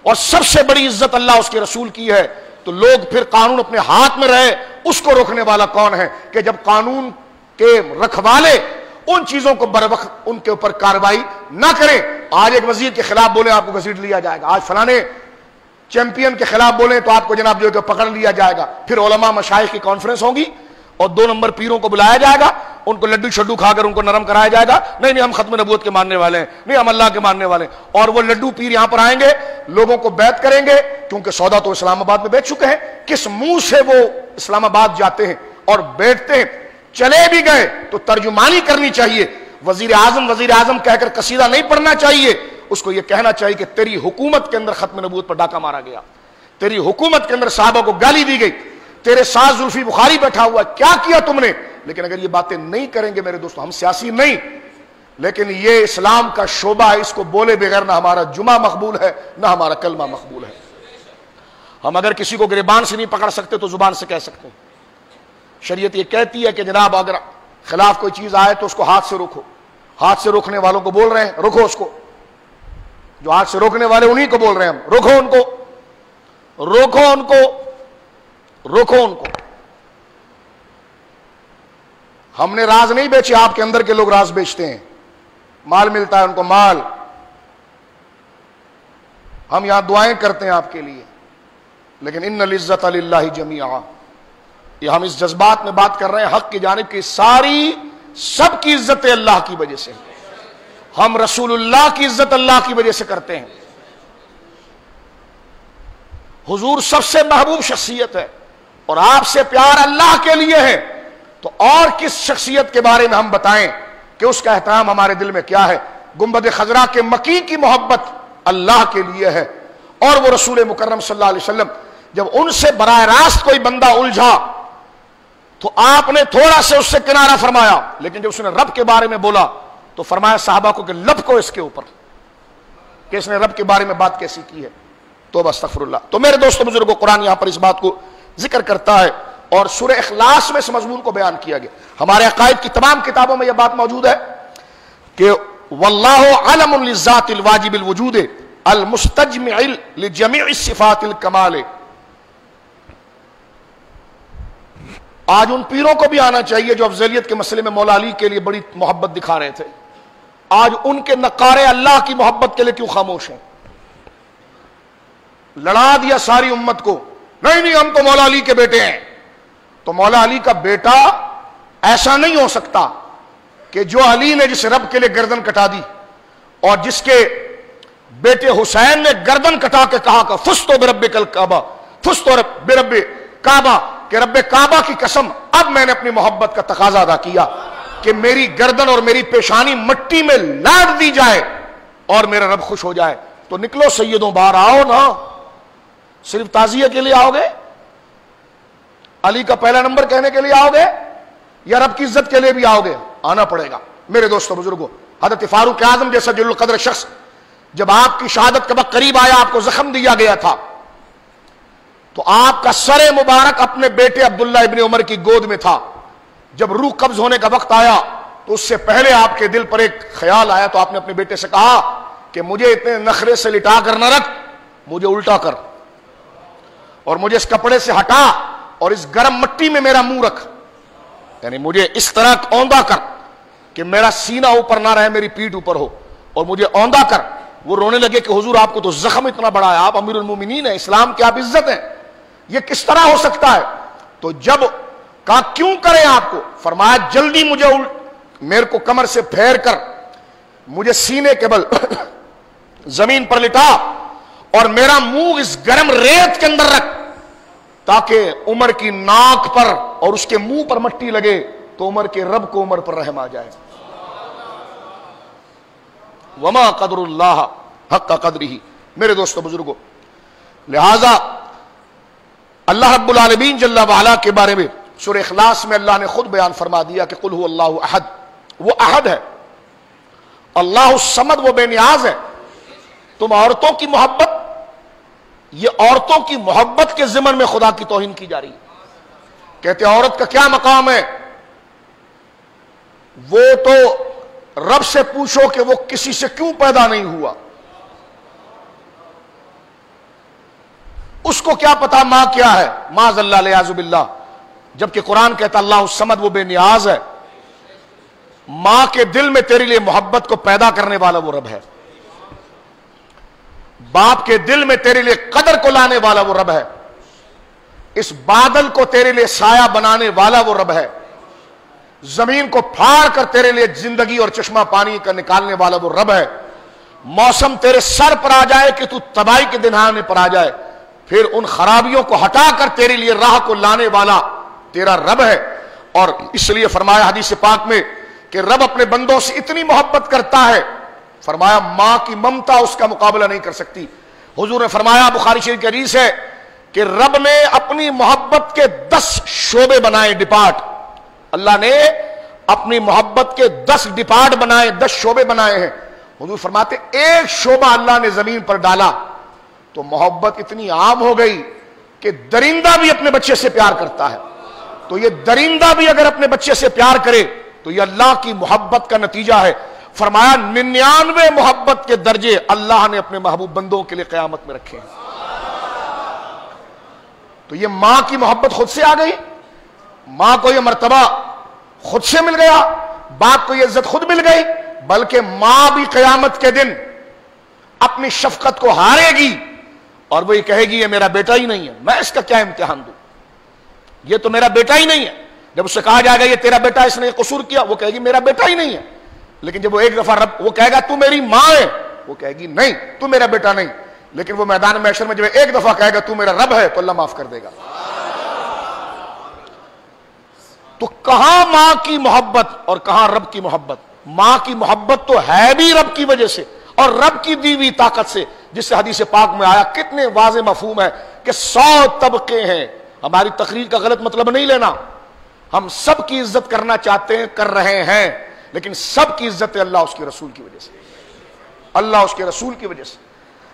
اور سب سے بڑی عزت اللہ اس کے رسول کی ہے تو لوگ پھر قانون اپنے ہاتھ میں رہے اس کو روکنے والا کون ہے کہ جب قانون کے رکھوالے ان چیزوں کو بر وقت ان کے اوپر کارروائی نہ کریں. آج ایک وزیر کے خلاف بولیں آپ کو گھسیٹ لیا جائے گا, آج فلانے چیمپئن کے خلاف بولیں تو آپ کو جناب جو ہے پکڑ لیا جائے گا. پھر علماء مشائخ کی کانفرنس ہوگی اور 2 نمبر پیروں کو بلایا جائے گا, ان کو لڈو شڈو کھا کر ان کو نرم کرایا جائے گا, نہیں ہم ختم نبوت کے ماننے والے ہیں, نہیں ہم اللہ کے ماننے والے ہیں. اور وہ لڈو پیر یہاں پر آئیں گے, لوگوں کو بیعت کریں گے, کیونکہ سودا تو اسلام آباد میں بیچ چکے ہیں. کس منہ سے وہ اسلام آباد جاتے ہیں اور بیٹھتے ہیں؟ چلے بھی گئے تو ترجمانی کرنی چاہیے. وزیر اعظم کہہ کر قصیدہ نہیں پڑھنا چاہیے, اس کو یہ کہنا چاہیے کہ تیری حکومت کے اندر ختم نبوت پر ڈاکہ مارا گیا, تیری حکومت کے اندر صحابہ کو گالی دی گئی, تیرے ساتھ زلفی بخاری بیٹھا ہوا, کیا کیا تم نے؟ لیکن اگر یہ باتیں نہیں کریں گے میرے دوستو, ہم سیاسی نہیں لیکن یہ اسلام کا شعبہ ہے, اس کو بولے بغیر نہ ہمارا جمعہ مقبول ہے نہ ہمارا کلمہ مقبول ہے. ہم اگر کسی کو گریبان سے نہیں پکڑ سکتے تو زبان سے کہہ سکتے ہیں. شریعت یہ کہتی ہے کہ جناب اگر خلاف کوئی چیز آئے تو اس کو ہاتھ سے روکو. ہاتھ سے روکنے والوں کو بول رہے ہیں روکو اس کو, جو ہاتھ سے روکنے والے انہی کو بول رہے ہیں ہم, روکو ان کو, روکو ان کو, روکو ان کو. ہم نے راز نہیں بیچے, آپ کے اندر کے لوگ راز بیچتے ہیں, مال ملتا ہے ان کو مال. ہم یہاں دعائیں کرتے ہیں آپ کے لیے, لیکن ان العزت للہ جمیعا, یہ ہم اس جذبات میں بات کر رہے ہیں حق کی جانب کی, ساری سب کی عزت اللہ کی وجہ سے, ہم رسول اللہ کی عزت اللہ کی وجہ سے کرتے ہیں. حضور سب سے محبوب شخصیت ہے اور آپ سے پیار اللہ کے لیے ہے, تو اور کس شخصیت کے بارے میں ہم بتائیں کہ اس کا احترام ہمارے دل میں کیا ہے؟ گنبد خضرا کے مکی کی محبت اللہ کے لیے ہے, اور وہ رسول مکرم صلی اللہ علیہ وسلم جب ان سے براہ راست کوئی بندہ الجھا تو آپ نے تھوڑا سے اس سے کنارہ فرمایا, لیکن جب اس نے رب کے بارے میں بولا تو فرمایا صحابہ کو کہ لب کو اس کے اوپر, کہ اس نے رب کے بارے میں بات کیسی کی ہے. توبہ استغفر اللہ. تو میرے دوستو بزرگوں, قرآن یہاں پر اس بات کو ذکر کرتا ہے اور سورہ اخلاص میں اس مضمون کو بیان کیا گیا. ہمارے عقائد کی تمام کتابوں میں یہ بات موجود ہے کہ واللہ علم للذات الواجب الوجود المستجمع لجمیع الصفات الکمال. آج ان پیروں کو بھی آنا چاہیے جو افضلیت کے مسئلے میں مولا علی کے لیے بڑی محبت دکھا رہے تھے, آج ان کے نقارے اللہ کی محبت کے لیے کیوں خاموش ہیں؟ لڑا دیا ساری امت کو, نہیں ہم تو مولا علی کے بیٹے ہیں. تو مولا علی کا بیٹا ایسا نہیں ہو سکتا کہ جو علی نے جس رب کے لیے گردن کٹا دی اور جس کے بیٹے حسین نے گردن کٹا کے کہا کہ فزت بربک الکعبہ, فزت برب کعبہ, کہ رب کعبہ کی قسم اب میں نے اپنی محبت کا تقاضا ادا کیا کہ میری گردن اور میری پیشانی مٹی میں لاٹ دی جائے اور میرا رب خوش ہو جائے. تو نکلو سیدوں باہر آؤ نا, صرف تعزیہ کے لیے آؤ گے؟ علی کا پہلا نمبر کہنے کے لیے آؤ گے یا رب کی عزت کے لیے بھی آؤ گے؟ آنا پڑے گا. میرے دوستو بزرگوں, حضرت فاروق اعظم جیسا جلیل القدر شخص جب آپ کی شہادت کا وقت قریب آیا, آپ کو زخم دیا گیا تھا, تو آپ کا سر مبارک اپنے بیٹے عبداللہ ابن عمر کی گود میں تھا. جب روح قبض ہونے کا وقت آیا تو اس سے پہلے آپ کے دل پر ایک خیال آیا, تو آپ نے اپنے بیٹے سے کہا کہ مجھے اتنے نخرے سے لٹا کر نہ رکھ, مجھے الٹا کر اور مجھے اس کپڑے سے ہٹا اور اس گرم مٹی میں میرا منہ رکھ, یعنی مجھے اس طرح اوندا کر کہ میرا سینہ اوپر نہ رہے, میری پیٹھ اوپر ہو, اور مجھے اوندا کر. وہ رونے لگے کہ حضور آپ کو تو زخم اتنا بڑا ہے, آپ امیر المومنین ہیں, اسلام کی آپ عزت ہیں, یہ کس طرح ہو سکتا ہے؟ تو جب کہا کیوں کریں آپ کو, فرمایا جلدی مجھے میرے کو کمر سے پھیر کر مجھے سینے کے بل زمین پر لٹا اور میرا منہ اس گرم ریت کے اندر رکھ, تاکہ عمر کی ناک پر اور اس کے منہ پر مٹی لگے تو عمر کے رب کو عمر پر رحم آ جائے. وما قدر اللہ حق قدرہ. میرے دوستو بزرگوں, لہذا اللہ رب العالمین جل وعلا کے بارے میں سورہ اخلاص میں اللہ نے خود بیان فرما دیا کہ قل هو اللہ احد, وہ احد ہے, اللہ الصمد, وہ بے نیاز ہے. تم عورتوں کی محبت, یہ عورتوں کی محبت کے ضمن میں خدا کی توہین کی جا رہی ہے. کہتے عورت کا کیا مقام ہے, وہ تو رب سے پوچھو کہ وہ کسی سے کیوں پیدا نہیں ہوا. اس کو کیا پتا ماں کیا ہے؟ معاذ اللہ الیاذ باللہ. جبکہ قرآن کہتا اللہ الصمد وہ بے نیاز ہے. ماں کے دل میں تیرے لیے محبت کو پیدا کرنے والا وہ رب ہے. باپ کے دل میں تیرے لیے قدر کو لانے والا وہ رب ہے. اس بادل کو تیرے لیے سایہ بنانے والا وہ رب ہے. زمین کو پھاڑ کر تیرے لیے زندگی اور چشمہ پانی کا نکالنے والا وہ رب ہے. موسم تیرے سر پر آ جائے کہ تو تباہی کے دہانے پر آ جائے، پھر ان خرابیوں کو ہٹا کر تیرے لیے راہ کو لانے والا تیرا رب ہے. اور اس لیے فرمایا حدیث پاک میں کہ رب اپنے بندوں سے اتنی محبت کرتا ہے، فرمایا ماں کی ممتا اس کا مقابلہ نہیں کر سکتی. حضور نے فرمایا، بخاری شریف کی حدیث ہے کہ رب نے اپنی محبت کے 10 شعبے بنائے، ڈپارٹ. اللہ نے اپنی محبت کے 10 ڈپارٹ بنائے، 10 شعبے بنائے ہیں. حضور فرماتے ایک شعبہ اللہ نے زمین پر ڈالا تو محبت اتنی عام ہو گئی کہ درندہ بھی اپنے بچے سے پیار کرتا ہے. تو یہ درندہ بھی اگر اپنے بچے سے پیار کرے تو یہ اللہ کی محبت کا نتیجہ ہے. فرمایا 99 محبت کے درجے اللہ نے اپنے محبوب بندوں کے لیے قیامت میں رکھے ہیں. تو یہ ماں کی محبت خود سے آ گئی، ماں کو یہ مرتبہ خود سے مل گیا، باپ کو یہ عزت خود مل گئی. بلکہ ماں بھی قیامت کے دن اپنی شفقت کو ہارے گی اور وہ یہ کہے گی یہ میرا بیٹا ہی نہیں ہے، میں اس کا کیا امتحان دوں، یہ تو میرا بیٹا ہی نہیں ہے. جب اس سے کہا جائے گا یہ تیرا بیٹا اس نے قصور کیا، وہ کہے گی میرا بیٹا ہی نہیں ہے. لیکن جب وہ ایک دفعہ رب وہ کہے گا تو میری ماں ہے، وہ کہے گی نہیں تو میرا بیٹا نہیں. لیکن وہ میدان محشر میں جب ایک دفعہ کہے گا تو میرا رب ہے تو اللہ معاف کر دے گا. تو کہاں ماں کی محبت اور کہاں رب کی محبت؟ ماں کی محبت تو ہے بھی رب کی وجہ سے اور رب کی دی ہوئی طاقت سے، جس سے حدیث پاک میں آیا. کتنے واضح مفہوم ہے کہ 100 طبقے ہیں. ہماری تقریر کا غلط مطلب نہیں لینا، ہم سب کی عزت کرنا چاہتے ہیں، کر رہے ہیں، لیکن سب کی عزت ہے اللہ اس کے رسول کی وجہ سے، اللہ اس کے رسول کی وجہ سے.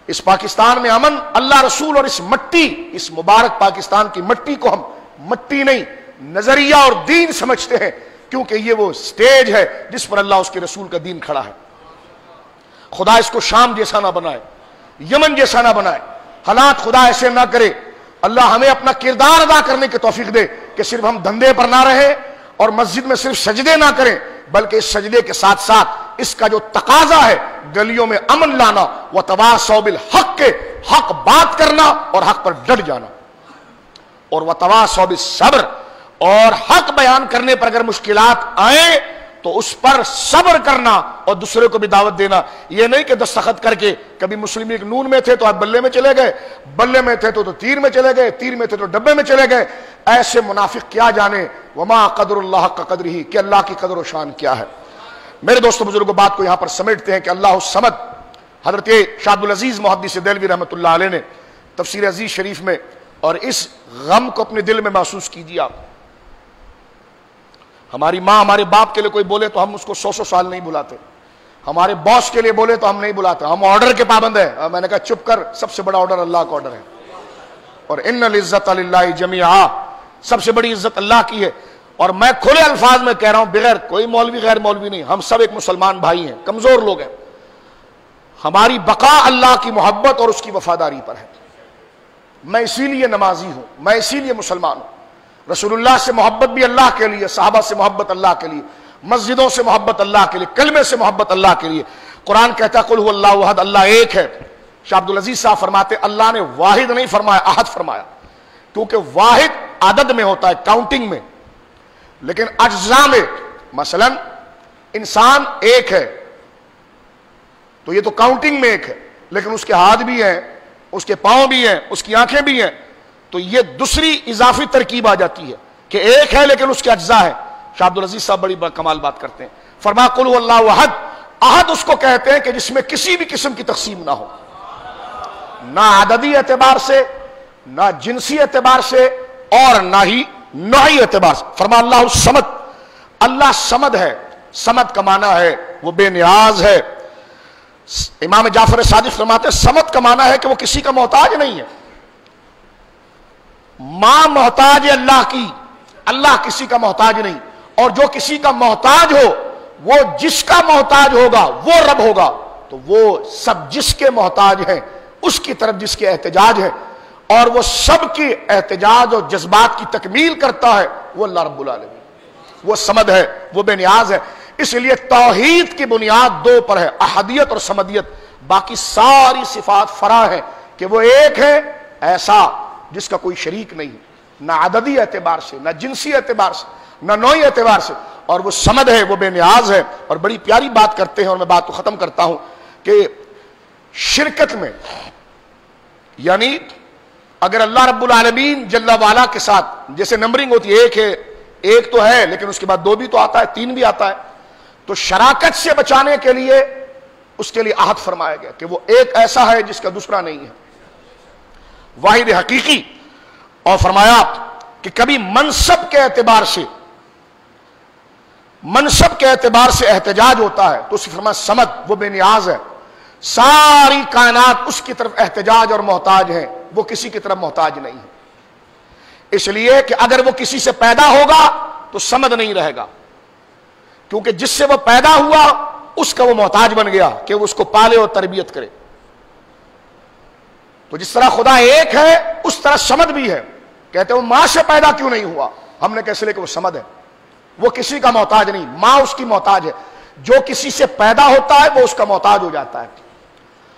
اس پاکستان میں امن اللہ رسول اور اس مٹی، اس مبارک پاکستان کی مٹی کو ہم مٹی نہیں نظریہ اور دین سمجھتے ہیں، کیونکہ یہ وہ سٹیج ہے جس پر اللہ اس کے رسول کا دین کھڑا ہے. خدا اس کو شام جیسا نہ بنائے، یمن جیسا نہ بنائے، حالات خدا ایسے نہ کرے. اللہ ہمیں اپنا کردار ادا کرنے کی توفیق دے کہ صرف ہم دھندے پر نہ رہیں اور مسجد میں صرف سجدے نہ کریں، بلکہ اس سجدے کے ساتھ ساتھ اس کا جو تقاضا ہے گلیوں میں امن لانا، وتواصوا بالحق، کے حق بات کرنا اور حق پر ڈٹ جانا، اور وتواصوا بالصبر، اور حق بیان کرنے پر اگر مشکلات آئیں تو اس پر صبر کرنا اور دوسرے کو بھی دعوت دینا. یہ نہیں کہ دستخط کر کے کبھی مسلم لیگ نون میں تھے تو آپ بلے میں چلے گئے، بلے میں تھے تو تیر میں چلے گئے، تیر میں تھے تو ڈبے میں چلے گئے. ایسے منافق کیا جانے وما قدر اللہ حق قدرہ، کہ اللہ کی قدر و شان کیا ہے. میرے دوستوں بزرگوں، بات کو یہاں پر سمیٹتے ہیں کہ اللہ الصمد. حضرت شاہ عبدالعزیز محدث دہلوی رحمۃ اللہ علیہ نے تفسیر عزیز شریف میں، اور اس غم کو اپنے دل میں محسوس کیجیے آپ. ہماری ماں ہمارے باپ کے لیے کوئی بولے تو ہم اس کو 100 سال نہیں بلاتے، ہمارے باس کے لیے بولے تو ہم نہیں بلاتے، ہم آرڈر کے پابند ہیں. میں نے کہا چپ کر، سب سے بڑا آرڈر اللہ کا آرڈر ہے، اور ان العزت للہ جمیعا، سب سے بڑی عزت اللہ کی ہے. اور میں کھلے الفاظ میں کہہ رہا ہوں، بغیر کوئی مولوی غیر مولوی نہیں، ہم سب ایک مسلمان بھائی ہیں، کمزور لوگ ہیں. ہماری بقا اللہ کی محبت اور اس کی وفاداری پر ہے. میں اسی لیے نمازی ہوں، میں اسی لیے مسلمان ہوں. رسول اللہ سے محبت بھی اللہ کے لیے، صحابہ سے محبت اللہ کے لیے، مسجدوں سے محبت اللہ کے لیے، کلمے سے محبت اللہ کے لیے. قرآن کہتا ہے قل هو اللہ احد، اللہ ایک ہے. شاہ عبدالعزیز صاحب فرماتے اللہ نے واحد نہیں فرمایا، احد فرمایا، کیونکہ واحد عدد میں ہوتا ہے، کاؤنٹنگ میں، لیکن اجزاء میں، مثلا انسان ایک ہے تو یہ تو کاؤنٹنگ میں ایک ہے، لیکن اس کے ہاتھ بھی ہیں، اس کے پاؤں بھی ہیں، اس کی آنکھیں بھی ہیں، تو یہ دوسری اضافی ترکیب آ جاتی ہے کہ ایک ہے لیکن اس کے اجزاء ہے. شاہ عبدالعزیز صاحب بڑی کمال بات کرتے ہیں. فرمایا قل هو اللہ احد، احد اس کو کہتے ہیں کہ جس میں کسی بھی قسم کی تقسیم نہ ہو، نہ عددی اعتبار سے، نہ جنسی اعتبار سے، اور نہ ہی نوعی اعتبار سے. فرمایا اللہ الصمد، اللہ صمد ہے. صمد کا معنی ہے وہ بے نیاز ہے. امام جعفر صادق فرماتے ہیں صمد کا معنی ہے کہ وہ کسی کا محتاج نہیں ہے. ماں محتاج ہے اللہ کی، اللہ کسی کا محتاج نہیں. اور جو کسی کا محتاج ہو وہ جس کا محتاج ہوگا وہ رب ہوگا، تو وہ سب جس کے محتاج ہیں اس کی طرف جس کے احتجاج ہے، اور وہ سب کی احتجاج اور جذبات کی تکمیل کرتا ہے، وہ اللہ رب العالمین، وہ صمد ہے، وہ بے نیاز ہے۔ اس لیے توحید کی بنیاد دو پر ہے، احدیت اور صمدیت، باقی ساری صفات فرع ہے کہ وہ ایک ہے، ایسا جس کا کوئی شریک نہیں، نہ عددی اعتبار سے، نہ جنسی اعتبار سے، نہ نوعی اعتبار سے، اور وہ صمد ہے، وہ بے نیاز ہے۔ اور بڑی پیاری بات کرتے ہیں، اور میں بات کو ختم کرتا ہوں کہ شرکت میں، یعنی اگر اللہ رب العالمین جل وعلا کے ساتھ جیسے نمبرنگ ہوتی ہے، ایک ہے، ایک تو ہے لیکن اس کے بعد دو بھی تو آتا ہے، تین بھی آتا ہے، تو شراکت سے بچانے کے لیے اس کے لیے عہد فرمایا گیا کہ وہ ایک ایسا ہے جس کا دوسرا نہیں ہے، واحد حقیقی۔ اور فرمایا کہ کبھی منصب کے اعتبار سے احتجاج ہوتا ہے تو اس نے فرمایا صمد، وہ بے نیاز ہے، ساری کائنات اس کی طرف احتجاج اور محتاج ہے، وہ کسی کی طرف محتاج نہیں ہے۔ اس لیے کہ اگر وہ کسی سے پیدا ہوگا تو صمد نہیں رہے گا، کیونکہ جس سے وہ پیدا ہوا اس کا وہ محتاج بن گیا کہ وہ اس کو پالے اور تربیت کرے۔ تو جس طرح خدا ایک ہے اس طرح صمد بھی ہے۔ کہتے ہیں وہ ماں سے پیدا کیوں نہیں ہوا، ہم نے کیسے لے کہ وہ صمد ہے، وہ کسی کا محتاج نہیں، ماں اس کی محتاج ہے۔ جو کسی سے پیدا ہوتا ہے وہ اس کا محتاج ہو جاتا ہے،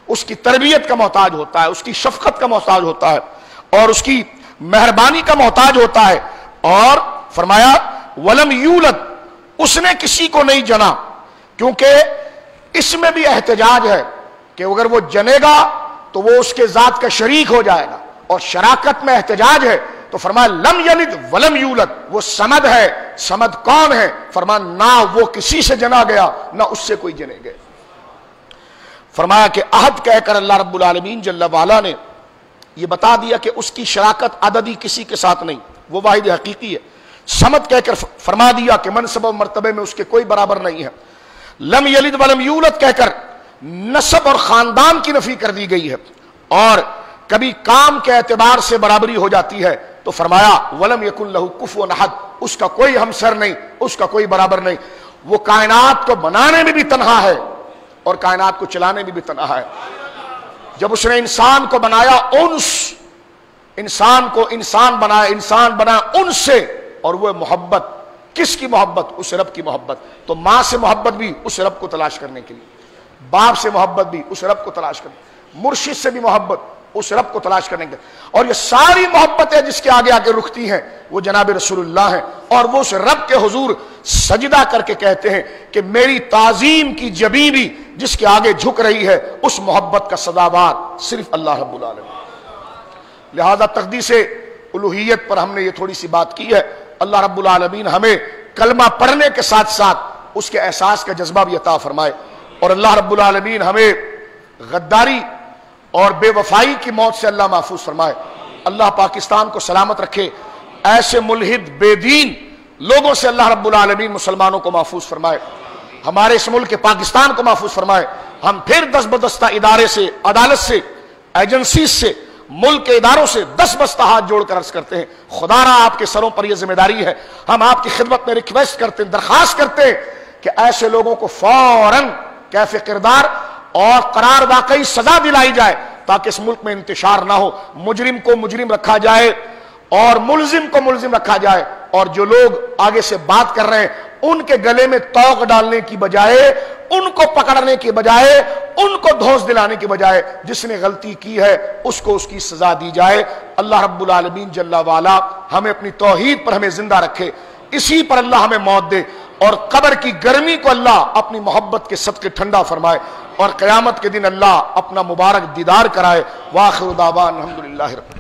اس کی تربیت کا محتاج ہوتا ہے، اس کی شفقت کا محتاج ہوتا ہے، اور اس کی مہربانی کا محتاج ہوتا ہے۔ اور فرمایا ولم یولد، اس نے کسی کو نہیں جنا، کیونکہ اس میں بھی احتجاج ہے کہ اگر وہ جنے گا تو وہ اس کے ذات کا شریک ہو جائے گا، اور شراکت میں احتجاج ہے تو فرمایا لم یلد ولم یولد، وہ صمد ہے۔ صمد کون ہے؟ فرمایا نہ وہ کسی سے جنا گیا نہ اس سے کوئی جنے گئے۔ فرمایا کہ عہد کہہ کر اللہ رب العالمین جل وعلا نے یہ بتا دیا کہ اس کی شراکت عددی کسی کے ساتھ نہیں، وہ واحد حقیقی ہے۔ صمد کہہ کر فرما دیا کہ منصب و مرتبے میں اس کے کوئی برابر نہیں ہے۔ لم یلد ولم یولد کہہ کر نسب اور خاندان کی نفی کر دی گئی ہے، اور کبھی کام کے اعتبار سے برابری ہو جاتی ہے تو فرمایا ولم یکن لہ کفوا احد، اس کا کوئی ہمسر نہیں، اس کا کوئی برابر نہیں۔ وہ کائنات کو بنانے میں بھی تنہا ہے اور کائنات کو چلانے میں بھی تنہا ہے۔ جب اس نے انسان کو بنایا انسان کو انسان بنایا انس سے، اور وہ محبت کس کی محبت؟ اس رب کی محبت۔ تو ماں سے محبت بھی اس رب کو تلاش کرنے کے لیے، باپ سے محبت بھی اس رب کو تلاش کرنے، مرشد سے بھی محبت اس رب کو تلاش کرنے کے لیے، اور یہ ساری محبتیں جس کے آگے آگے رکتی ہیں وہ جناب رسول اللہ ہیں، اور وہ اس رب کے حضور سجدہ کر کے کہتے ہیں کہ میری تعظیم کی جبیں بھی جس کے آگے جھک رہی ہے، اس محبت کا سزاوار صرف اللہ رب العالمین۔ لہذا تقدیس الوہیت پر ہم نے یہ تھوڑی سی بات کی ہے۔ اللہ رب العالمین ہمیں کلمہ پڑھنے کے ساتھ ساتھ اس کے احساس کا جذبہ بھی عطا فرمائے، اور اللہ رب العالمین ہمیں غداری اور بے وفائی کی موت سے اللہ محفوظ فرمائے۔ اللہ پاکستان کو سلامت رکھے، ایسے ملحد بے دین لوگوں سے اللہ رب العالمین مسلمانوں کو محفوظ فرمائے، ہمارے اس ملک پاکستان کو محفوظ فرمائے۔ ہم پھر دس بدستہ ادارے سے، عدالت سے، ایجنسیز سے، ملک کے اداروں سے دس بستہ ہاتھ جوڑ کر عرض کرتے ہیں، خدا را آپ کے سروں پر یہ ذمہ داری ہے، ہم آپ کی خدمت میں ریکویسٹ کرتے ہیں، درخواست کرتے ہیں کہ ایسے لوگوں کو فوراً کیف کردار اور قرار واقعی سزا دلائی جائے، تاکہ اس ملک میں انتشار نہ ہو، مجرم کو مجرم رکھا جائے اور ملزم کو ملزم رکھا جائے، اور جو لوگ آگے سے بات کر رہے ہیں ان کے گلے میں توق ڈالنے کی بجائے، ان کو پکڑنے کی بجائے، ان کو دھوس دلانے کی بجائے، جس نے غلطی کی ہے اس کو اس کی سزا دی جائے۔ اللہ رب العالمین جل وعلا ہمیں اپنی توحید پر ہمیں زندہ رکھے، اسی پر اللہ ہمیں موت دے، اور قبر کی گرمی کو اللہ اپنی محبت کے صدقے ٹھنڈا فرمائے، اور قیامت کے دن اللہ اپنا مبارک دیدار کرائے۔ وآخر دعوانا الحمدللہ رب